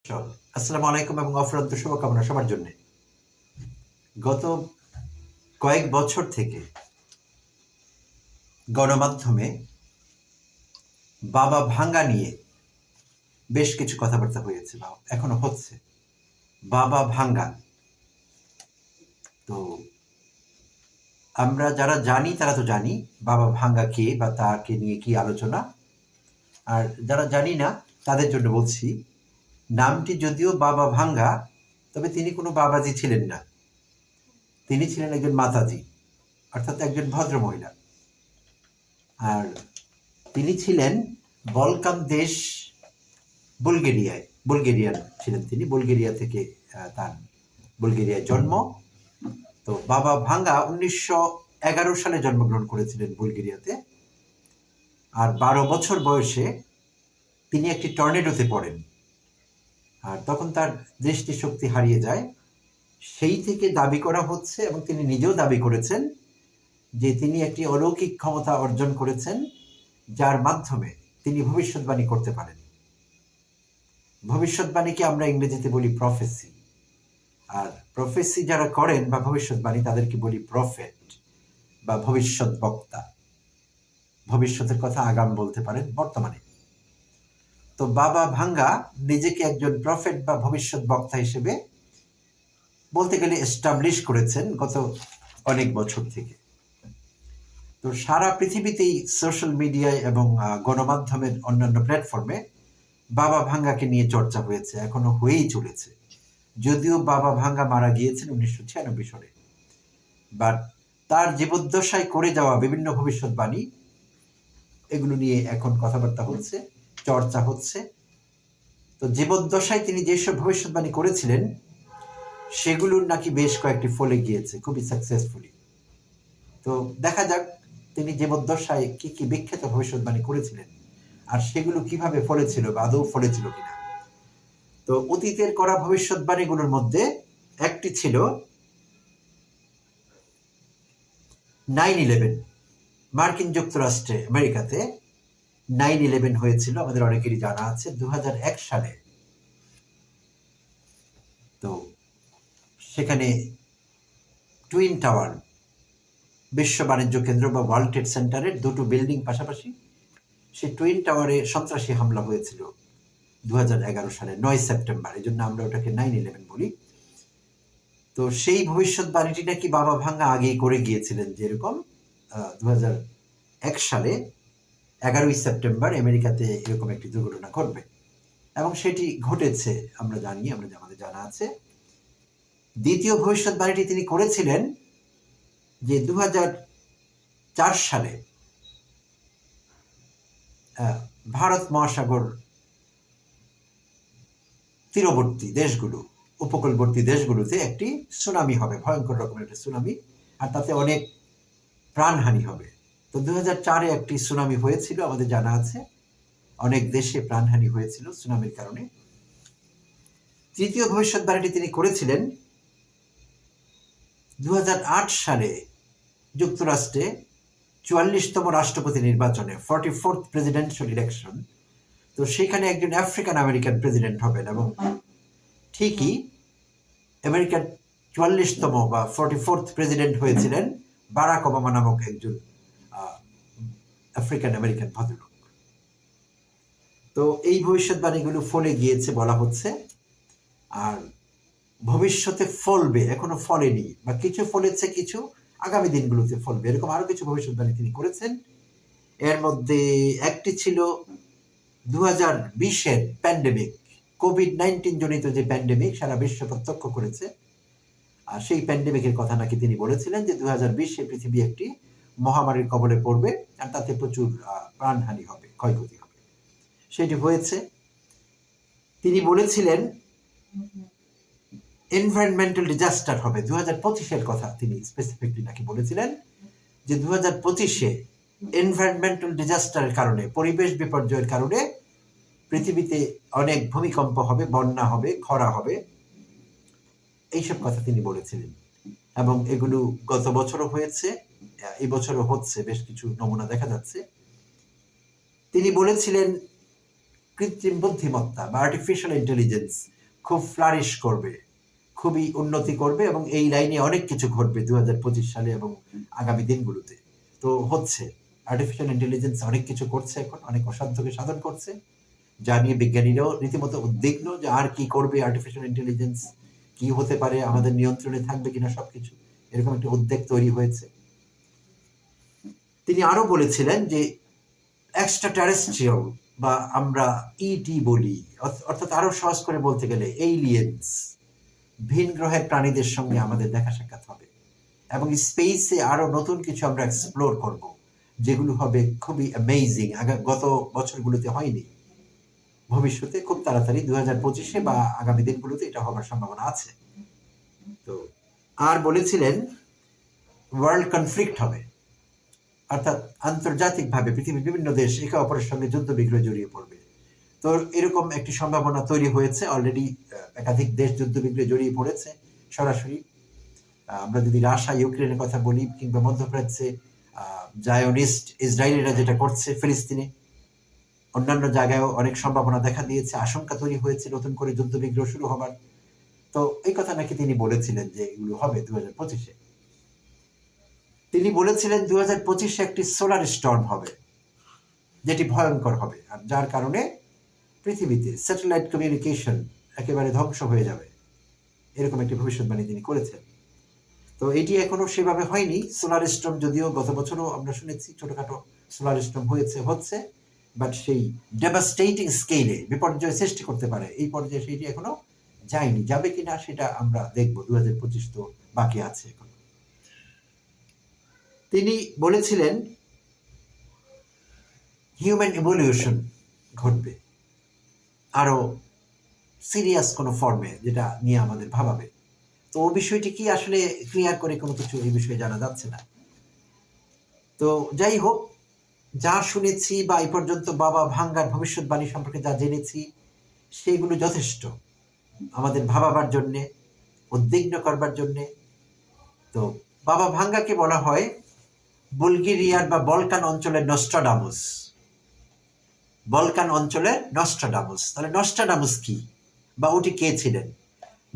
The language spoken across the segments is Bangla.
আসসালামু আলাইকুম এবং অফুরন্ত শুভকামনা সবার জন্য। গত কয়েক বছর থেকে গণমাধ্যমে বাবা ভাঙ্গা নিয়ে বেশ কিছু কথাবার্তা হয়েছে বা এখনো হচ্ছে। বাবা ভাঙ্গা, তো আমরা যারা জানি তারা তো জানি বাবা ভাঙ্গা কে বা তাকে নিয়ে কি আলোচনা, আর যারা জানি না তাদের জন্য বলছি, নামটি যদিও বাবা ভাঙ্গা, তবে তিনি কোনো বাবাজি ছিলেন না। তিনি ছিলেন একজন মাতাজি, অর্থাৎ একজন ভদ্র মহিলা। আর তিনি ছিলেন বলকান দেশ বুলগেরিয়ান ছিলেন তিনি। বুলগেরিয়া থেকে তার বুলগেরিয়ায় জন্ম। তো বাবা ভাঙ্গা 1911 সালে জন্মগ্রহণ করেছিলেন বুলগেরিয়াতে। আর 12 বছর বয়সে তিনি একটি টর্নেডোতে পড়েন, আর তখন তার দৃষ্টিশক্তি হারিয়ে যায়। সেই থেকে দাবি করা হচ্ছে, এবং তিনি নিজেও দাবি করেছেন, যে তিনি একটি অলৌকিক ক্ষমতা অর্জন করেছেন, যার মাধ্যমে তিনি ভবিষ্যৎবাণী করতে পারেন। ভবিষ্যৎবাণীকে আমরা ইংরেজিতে বলি প্রফেসি, আর প্রফেসি যারা করেন বা ভবিষ্যৎবাণী তাদেরকে বলি প্রফেট বা ভবিষ্যৎ বক্তা। ভবিষ্যতের কথা আগাম বলতে পারেন বর্তমানে। তো বাবা ভাঙ্গা নিজেকে একজন প্রফেট বা ভবিষ্যৎ বক্তা হিসেবে বলতে গেলে এস্টাবলিশ করেছেন গত অনেক বছর থেকে। তো সারা পৃথিবীতেই সোশ্যাল মিডিয়ায় এবং গণমাধ্যমের অন্যান্য প্ল্যাটফর্মে বাবা ভাঙ্গাকে নিয়ে চর্চা হয়েছে, এখনো হয়েই চলেছে। যদিও বাবা ভাঙ্গা মারা গিয়েছেন 1996 সালে, বাট তার জীবদ্দশায় করে যাওয়া বিভিন্ন ভবিষ্যৎবাণী, এগুলো নিয়ে এখন কথাবার্তা হচ্ছে, চর্চা হচ্ছে। তো জীবদ্দশায় তিনি যেসব ভবিষ্যৎবাণী করেছিলেন সেগুলোর নাকি বেশ কয়েকটি ফলে গিয়েছে খুবই সাকসেসফুলি। তো দেখা যাক তিনি জীবদ্দশায় কি কি বিখ্যাত ভবিষ্যৎবাণী করেছিলেন, আর সেগুলো কিভাবে ফলেছিল বা আদৌ ফলেছিল কিনা। তো অতীতের করা ভবিষ্যৎবাণীগুলোর মধ্যে একটি ছিল 9/11। মার্কিন যুক্তরাষ্ট্রে, আমেরিকাতে 9/11 হয়েছিল, আমাদের অনেকেরই জানা আছে 2001 সালে। তো সেখানে টুইন টাওয়ার, বিশ্ব বাণিজ্য কেন্দ্র বা ওয়ার্ল্ড ট্রেড সেন্টারের দুটো বিল্ডিং পাশাপাশি, সেই টুইন টাওয়ারে সন্ত্রাসী হামলা হয়েছিল 2011 সালে 9 সেপ্টেম্বর। এই জন্য আমরা ওটাকে 9/11 বলি। তো সেই ভবিষ্যৎবাণীটি নাকি বাবা ভাঙ্গা আগেই করে গিয়েছিলেন, যেরকম 2001 সালে 11ই সেপ্টেম্বর আমেরিকাতে এরকম একটি দুর্ঘটনা ঘটবে, এবং সেটি ঘটেছে আমরা জানি, আমাদের জানা আছে। দ্বিতীয় ভবিষ্যৎবাণীটি তিনি করেছিলেন যে 2004 সালে ভারত মহাসাগর তীরবর্তী দেশগুলো, উপকূলবর্তী দেশগুলোতে একটি সুনামি হবে, ভয়ঙ্কর রকমের একটা সুনামি, আর তাতে অনেক প্রাণহানি হবে। তো 2004-এ একটি সুনামি হয়েছিল, আমাদের জানা আছে, অনেক দেশে প্রাণহানি হয়েছিল সুনামির কারণে। তৃতীয় ভবিষ্যৎবাণীটি তিনি করেছিলেন 2008 সালে যুক্তরাষ্ট্রে 44তম রাষ্ট্রপতি নির্বাচনে, 44th প্রেসিডেন্সিয়াল ইলেকশন। তো সেখানে একজন আফ্রিকান আমেরিকান প্রেসিডেন্ট হবেন, এবং ঠিকই আমেরিকার 44তম বা 44th প্রেসিডেন্ট হয়েছিলেন বারাক ওবামা নামক একজন আফ্রিকান আমেরিকান ভদ্রলোক। তো এই ভবিষ্যৎবাণীগুলো ফলে গিয়েছে বলা হচ্ছে, আর ভবিষ্যতে ফলবে, এখনো ফলেনি, বা কিছু ফলেছে, কিছু আগামী দিনগুলোতে ফলবে, এরকম আরো কিছু ভবিষ্যৎবাণী তিনি করেছেন। এর মধ্যে একটি ছিল 2020-এর প্যান্ডেমিক, কোভিড-19 জনিত যে প্যান্ডেমিক সারা বিশ্ব প্রত্যক্ষ করেছে, আর সেই প্যান্ডেমিকের কথা নাকি তিনি বলেছিলেন যে 2020-এ পৃথিবী একটি মহামারীর কবলে পড়বে, আর তাতে প্রচুর প্রাণহানি হবে, ক্ষয়ক্ষতি হবে। সেটি হয়েছে। তিনি বলেছিলেন এনভায়রনমেন্টাল ডিজাস্টার হবে 2025-এর কথা, তিনি স্পেসিফিকলি নাকি বলেছিলেন যে 2025-এ এনভায়রনমেন্টাল ডিজাস্টারের কারণে, পরিবেশ বিপর্যয়ের কারণে পৃথিবীতে অনেক ভূমিকম্প হবে, বন্যা হবে, খরা হবে, এইসব কথা তিনি বলেছিলেন। এবং এগুলো গত বছরও হয়েছে, এই বছরও হচ্ছে, বেশ কিছু নমুনা দেখা যাচ্ছে। তিনি বলেছিলেন কৃত্রিম বুদ্ধিমত্তা বা আর্টিফিশিয়াল ইন্টেলিজেন্স খুব ফ্লারিশ করবে, খুবই উন্নতি করবে এবং এই লাইনে অনেক কিছু ঘটবে 2025 সালে এবং আগামী দিনগুলোতে। তো হচ্ছে আর্টিফিশিয়াল ইন্টেলিজেন্স অনেক কিছু করছে, এখন অনেক অসাধ্যকে সাধন করছে, যা নিয়ে বিজ্ঞানীরাও রীতিমতো উদ্বিগ্ন যে আর কি করবে আর্টিফিশিয়াল ইন্টেলিজেন্স, কি হতে পারে, আমাদের নিয়ন্ত্রণে থাকবে কিনা সবকিছু, এরকম একটা উদ্বেগ তৈরি হয়েছে। তিনি আরো বলেছিলেন যে এক্সট্রা টেরেস্ট্রিয়াল বা আমরা ইটি বলি, অর্থাৎ আরো সহজ করে বলতে গেলে এলিয়েন্স, ভিন গ্রহের প্রাণীদের সঙ্গে আমাদের দেখা সাক্ষাৎ হবে এবং স্পেসে আরো নতুন কিছু আমরা এক্সপ্লোর করব, যেগুলো হবে খুবই অ্যামেজিং, গত বছরগুলোতে হয়নি। ভবিষ্যতে খুব তাড়াতাড়ি 2025-এ বা আগামী দিনগুলোতে এটা হবার সম্ভাবনা আছে। তো আর বলেছিলেন ওয়ার্ল্ড কনফ্লিক্ট হবে, অর্থাৎ আন্তর্জাতিকভাবে পৃথিবীর বিভিন্ন দেশ একে অপরের সঙ্গে যুদ্ধ বিগ্রহে জড়িয়ে পড়বে। তো এরকম একটি সম্ভাবনা তৈরি হয়েছে, অলরেডি একাধিক দেশ যুদ্ধ বিগ্রহে জড়িয়ে পড়েছে সরাসরি। আমরা যদি রাশিয়া ইউক্রেনের কথা বলি, কিংবা মধ্যপ্রাচ্যে জায়োনিস্ট ইসরায়েলিরা যেটা করছে ফিলিস্তিনে, অন্যান্য জায়গায়ও অনেক সম্ভাবনা দেখা দিয়েছে, আশঙ্কা তৈরি হয়েছে নতুন করে যুদ্ধ বিগ্রহ শুরু হবার। তো এই কথা নাকি তিনি বলেছিলেন যে এগুলো হবে 2025-এ। তিনি বলেছিলেন 2025-এ একটি সোলার স্টর্ম হবে, যেটি ভয়ঙ্কর হবে, আর যার কারণে পৃথিবীতে স্যাটেলাইট কমিউনিকেশন একেবারে ধ্বংস হয়ে যাবে, এরকম একটি ভবিষ্যৎবাণী তিনি করেছেন। তো এটি এখনো সেভাবে হয়নি। সোলার স্টর্ম যদিও গত বছরও আমরা শুনেছি ছোটখাটো সোলার স্টর্ম হচ্ছে, বাট সেই ডেভাস্টেটিং স্কেলে বিপর্যয় সৃষ্টি করতে পারে, এই পর্যায়ে সেটি এখনো যায়নি। যাবে কিনা সেটা আমরা দেখবো, 2025 তো বাকি আছে এখন। তিনি বলেছিলেন হিউম্যান ইভলিউশন ঘটবে আরো সিরিয়াস কোনো ফর্মে, যেটা নিয়ে আমাদের ভাবাবে। তো ও বিষয়টি কি আসলে ক্লিয়ার করে কোনো কিছু এই বিষয়ে জানা যাচ্ছে না। তো যাই হোক, যা শুনেছি বা এই পর্যন্ত বাবা ভাঙ্গার ভবিষ্যৎবাণী সম্পর্কে যা জেনেছি, সেগুলো যথেষ্ট আমাদের ভাবাবার জন্যে, উদ্বিগ্ন করবার জন্যে। তো বাবা ভাঙ্গাকে বলা হয় বুলগেরিয়ার বা বলকান অঞ্চলের নস্ট্রাডামুস। বলকান অঞ্চলের নস্ট্রাডামুস। তাহলে নস্ট্রাডামুস কি বা ওটি কে ছিলেন?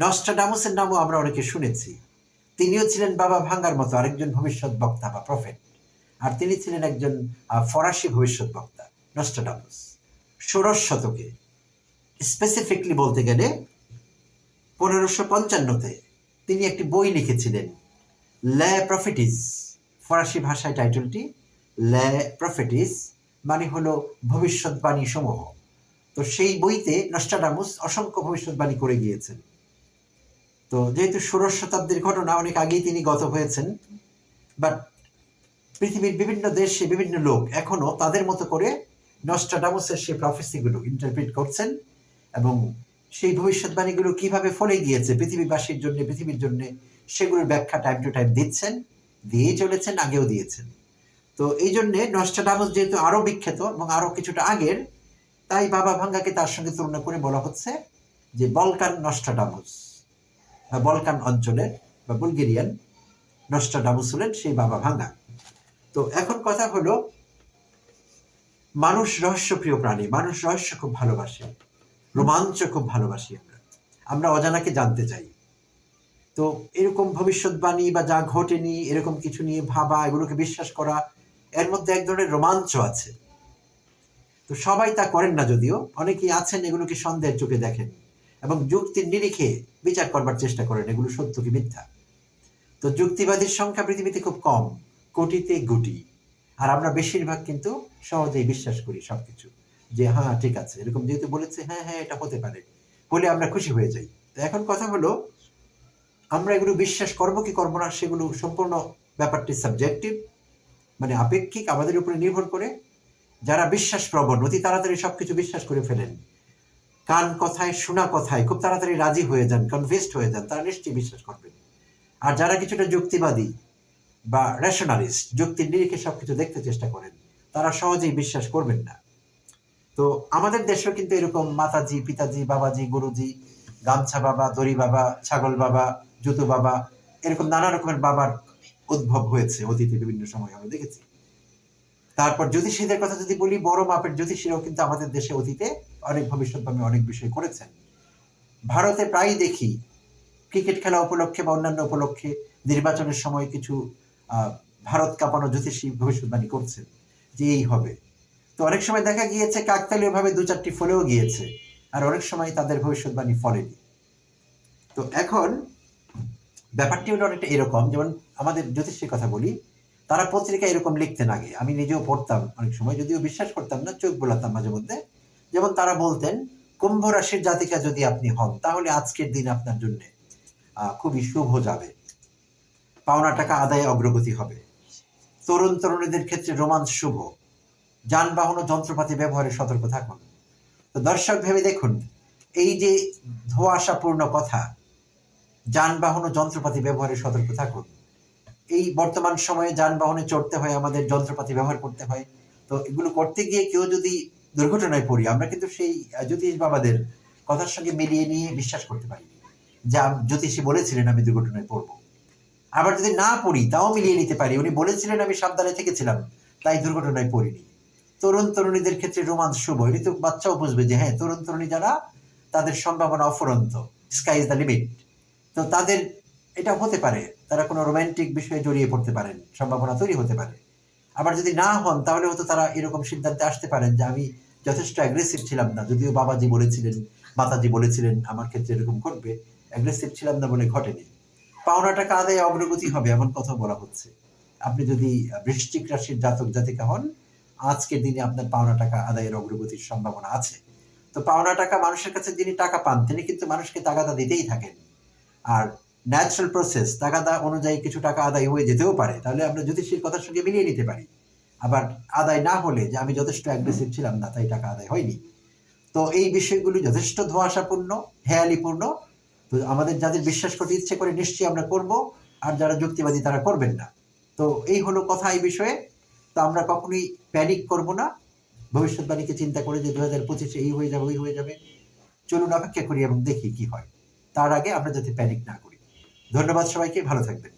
নস্ট্রাডামুসের নামও আমরা অনেকে শুনেছি। তিনিও ছিলেন বাবা ভাঙ্গার মতো আরেকজন ভবিষ্যৎ বক্তা বা প্রফেট, আর তিনি ছিলেন একজন ফরাসি ভবিষ্যৎ বক্তা। নস্ট্রাডামুস 16 শতকে, স্পেসিফিকলি বলতে গেলে 1555-তে তিনি একটি বই লিখেছিলেন, লে প্রফেটিস। ফরাসি ভাষায় টাইটেলটি লে প্রফেটিস, মানে হলো ভবিষ্যৎবাণী সমূহ। তো সেই বইতে নস্ট্রাডামুস অসংখ্য ভবিষ্যৎবাণী করে গিয়েছেন। তো যেহেতু 16 শতাব্দীর ঘটনা, অনেক আগেই তিনি গত হয়েছেন, বাট পৃথিবীর বিভিন্ন দেশে বিভিন্ন লোক এখনো তাদের মতো করে নস্ট্রাডামুসের সেই প্রফেসিগুলো ইন্টারপ্রিট করছেন এবং সেই ভবিষ্যৎবাণীগুলো কিভাবে ফলে গিয়েছে পৃথিবীবাসীর জন্য, পৃথিবীর জন্য, সেগুলোর ব্যাখ্যা টাইম টু টাইম দিচ্ছেন, দিয়েই চলেছেন, আগেও দিয়েছেন। তো এই জন্যে নস্ট্রাডামুস যেহেতু আরো বিখ্যাত এবং আরো কিছুটা আগের, তাই বাবা ভাঙ্গাকে তার সঙ্গে তুলনা করে বলা হচ্ছে যে বলকান নস্ট্রাডামুস, বলকান অঞ্চলের বা বুলগেরিয়ান নস্ট্রাডামুস হলেন সেই বাবা ভাঙ্গা। তো এখন কথা হলো, মানুষ রহস্যপ্রিয় প্রাণী, মানুষ রহস্য খুব ভালোবাসে, রোমাঞ্চ খুব ভালোবাসি আমরা অজানাকে জানতে চাই। তো এরকম ভবিষ্যৎবাণী বা যা ঘটেনি এরকম কিছু নিয়ে ভাবা, এগুলোকে বিশ্বাস করা, এর মধ্যে এক ধরনের রোমাঞ্চ আছে। তো সবাই তা করেন না, যদিও অনেকেই আছেন এগুলোকে সন্দেহের চোখে দেখেন এবং যুক্তির নিরিখে বিচার করবার চেষ্টা করেন এগুলো সত্য কি মিথ্যা। তো যুক্তিবাদীর সংখ্যা পৃথিবীতে খুব কম, কোটিতে গুটি, আর আমরা বেশিরভাগ কিন্তু সহজেই বিশ্বাস করি সবকিছু, যে হ্যাঁ ঠিক আছে, এরকম যেহেতু বলেছে, হ্যাঁ হ্যাঁ এটা হতে পারে বলে আমরা খুশি হয়ে যাই। তো এখন কথা হলো, আমরা এগুলো বিশ্বাস করবো কি করবো না, সেগুলো সম্পূর্ণ ব্যাপারটি সাবজেক্টিভ, মানে আপেক্ষিক, আমাদের উপরে নির্ভর করে। যারা বিশ্বাস প্রবণ, অতি তাড়াতাড়ি সবকিছু বিশ্বাস করে ফেলেন, কান কথায় শোনা কথায় খুব তাড়াতাড়ি রাজি হয়ে যান, কনভিন্সড হয়ে যান, তারা নিশ্চয়ই বিশ্বাস করবেন। আর যারা কিছুটা যুক্তিবাদী বা রেশনালিস্ট, যুক্তির নিরিখে সবকিছু দেখতে চেষ্টা করেন, তারা সহজেই বিশ্বাস করবেন না। তো আমাদের দেশেও কিন্তু এরকম মাতাজি, পিতাজি, বাবাজি, গুরুজি, গামছা বাবা, দড়ি বাবা, ছাগল বাবা, জুতো বাবা, এরকম নানা রকমের বাবার উদ্ভব হয়েছে অতীতে বিভিন্ন সময় আমরা দেখেছি। তারপর জ্যোতিষীদের কথা যদি বলি, বড় মাপের জ্যোতিষীরাও কিন্তু আমাদের দেশে অতীতে অনেক ভবিষ্যৎবাণী অনেক বিষয় করেছেন। ভারতে প্রায় দেখি ক্রিকেট খেলা উপলক্ষে বা অন্যান্য উপলক্ষে নির্বাচনের সময় কিছু ভারত কাঁপানো জ্যোতিষী ভবিষ্যৎবাণী করছেন যে এই হবে। তো অনেক সময় দেখা গিয়েছে কাকতালীয়ভাবে দু চারটি ফলেও গিয়েছে, আর অনেক সময় তাদের ভবিষ্যৎবাণী ফলেনি। তো এখন ব্যাপারটি হলো অনেকটা এরকম, যেমন আমাদের জ্যোতিষীর কথা বলি, তারা পত্রিকা এরকম লিখতেন আগে, আমি নিজেও পড়তাম অনেক সময়, যদিও বিশ্বাস করতাম না, চোখ বোলাতাম মাঝে মধ্যে। যেমন তারা বলতেন, কুম্ভ রাশির জাতিকা যদি আপনি হন তাহলে আজকের দিন আপনার জন্য খুবই শুভ যাবে, পাওনা টাকা আদায়ে অগ্রগতি হবে, তরুণ তরুণীদের ক্ষেত্রে রোমান্স শুভ, যানবাহন ও যন্ত্রপাতি ব্যবহারে সতর্ক থাকুন। তো দর্শক ভেবে দেখুন, এই যে ধোঁয়াশাপূর্ণ কথা, যানবাহন ও যন্ত্রপাতি ব্যবহারে সতর্ক থাকুন, এই বর্তমান সময়ে যানবাহনে চড়তে হয়, আমাদের যন্ত্রপাতি ব্যবহার করতে হয়। তো এগুলো করতে গিয়ে কেউ যদি দুর্ঘটনায় পড়ি, আমরা কিন্তু সেই জ্যোতিষ বাবাদের কথার সঙ্গে মিলিয়ে নিয়ে বিশ্বাস করতে পারি, যা জ্যোতিষী বলেছিলেন আমি দুর্ঘটনায় পড়বো। আবার যদি না পড়ি তাও মিলিয়ে নিতে পারি, উনি বলেছিলেন আমি সাবধানে থেকেছিলাম তাই দুর্ঘটনায় পড়িনি। তরুণ তরুণীদের ক্ষেত্রে রোমান্স শুভ, এটি তো বাচ্চাও বুঝবে যে হ্যাঁ, তরুণ তরুণী যারা, তাদের সম্ভাবনা অফুরন্ত, স্কাই ইজ দ্য লিমিট। তো তাদের এটা হতে পারে, তারা কোনো রোমান্টিক বিষয়ে জড়িয়ে পড়তে পারেন, সম্ভাবনা তৈরি হতে পারে। আবার যদি না হন তাহলে হয়তো তারা এরকম সিদ্ধান্তে আসতে পারেন যে আমি যথেষ্ট অ্যাগ্রেসিভ ছিলাম না, যদিও বাবাজি বলেছিলেন, মাতাজি বলেছিলেন আমার ক্ষেত্রে এরকম ঘটবে, অ্যাগ্রেসিভ ছিলাম না বলে ঘটেনি। পাওনা টাকা আদায়ে অগ্রগতি হবে এমন কথা বলা হচ্ছে। আপনি যদি বৃশ্চিক রাশির জাতক জাতিকা হন, আজকের দিনে আপনার পাওনা টাকা আদায়ের অগ্রগতির সম্ভাবনা আছে। তো পাওনা টাকা, মানুষের কাছে যিনি টাকা পান তিনি কিন্তু মানুষকে তাগাদা দিতেই থাকেন, আর ন্যাচারাল প্রসেস তাগাদা অনুযায়ী কিছু টাকা আদায় হয়ে যেতেও পারে, তাহলে আমরা জ্যোতিষীর কথার সঙ্গে মিলিয়ে নিতে পারি। আবার আদায় না হলে যে আমি যথেষ্ট অ্যাগ্রেসিভ ছিলাম না তাই টাকা আদায় হয়নি। তো এই বিষয়গুলি যথেষ্ট ধোঁয়াশাপূর্ণ, হেয়ালিপূর্ণ। তো আমাদের যাদের বিশ্বাস করতে ইচ্ছে করে নিশ্চয়ই আমরা করব, আর যারা যুক্তিবাদী তারা করবেন না। তো এই হলো কথা এই বিষয়ে। তো আমরা কখনোই প্যানিক করব না ভবিষ্যৎবাণীকে চিন্তা করে যে 2025-এ এই হয়ে যাবে ওই হয়ে যাবে। চলুন অপেক্ষা করি এবং দেখি কি হয়, তার আগে আমরা যাতে প্যানিক না করি। ধন্যবাদ সবাইকে, ভালো থাকবেন।